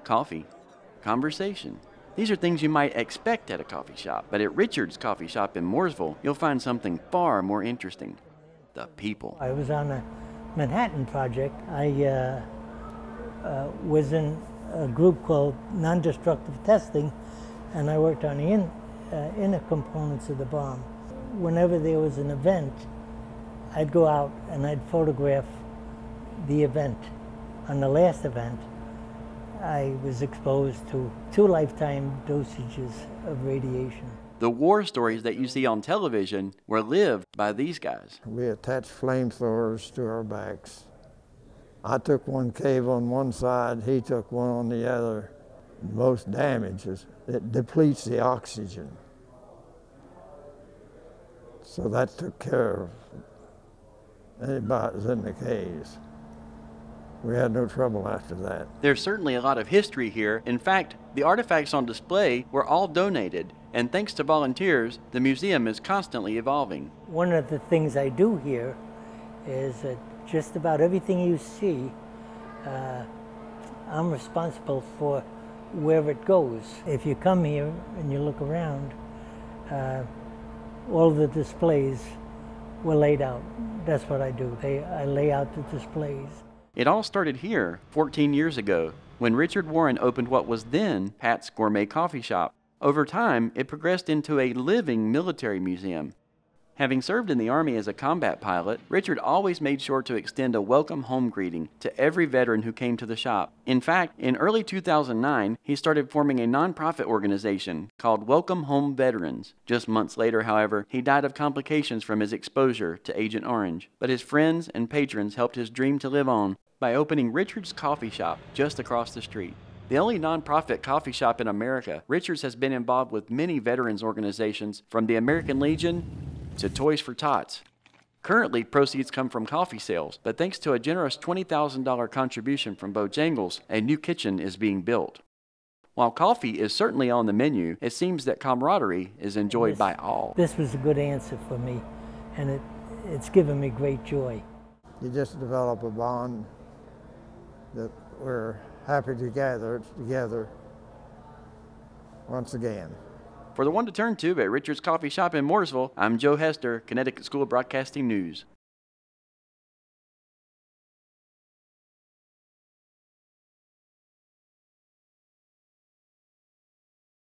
coffee, conversation. These are things you might expect at a coffee shop, but at Richard's Coffee Shop in Mooresville, you'll find something far more interesting: the people. I was on a Manhattan project. I was in a group called Non-Destructive Testing, and I worked on the inner components of the bomb. Whenever there was an event, I'd go out and I'd photograph the event. On the last event, I was exposed to 2 lifetime dosages of radiation. The war stories that you see on television were lived by these guys. We attached flamethrowers to our backs. I took one cave on one side, he took one on the other. Most damage is it depletes the oxygen. So that took care of anybody that was in the caves. We had no trouble after that. There's certainly a lot of history here. In fact, the artifacts on display were all donated, and thanks to volunteers, the museum is constantly evolving. One of the things I do here is that just about everything you see, I'm responsible for where it goes. If you come here and you look around, all the displays were laid out. That's what I do. I lay out the displays. It all started here 14 years ago when Richard Warren opened what was then Pat's Gourmet Coffee Shop. Over time, it progressed into a living military museum. Having served in the Army as a combat pilot, Richard always made sure to extend a welcome home greeting to every veteran who came to the shop. In fact, in early 2009, he started forming a nonprofit organization called Welcome Home Veterans. Just months later, however, he died of complications from his exposure to Agent Orange. But his friends and patrons helped his dream to live on by opening Richard's Coffee Shop just across the street. The only nonprofit coffee shop in America, Richard's has been involved with many veterans organizations, from the American Legion to Toys for Tots. Currently, proceeds come from coffee sales, but thanks to a generous $20,000 contribution from Bojangles, a new kitchen is being built. While coffee is certainly on the menu, it seems that camaraderie is enjoyed by all. This was a good answer for me, and it's given me great joy. You just develop a bond that we're happy to gather together once again. For the one to turn to at Richard's Coffee Shop in Mooresville, I'm Joe Hester, Connecticut School of Broadcasting News.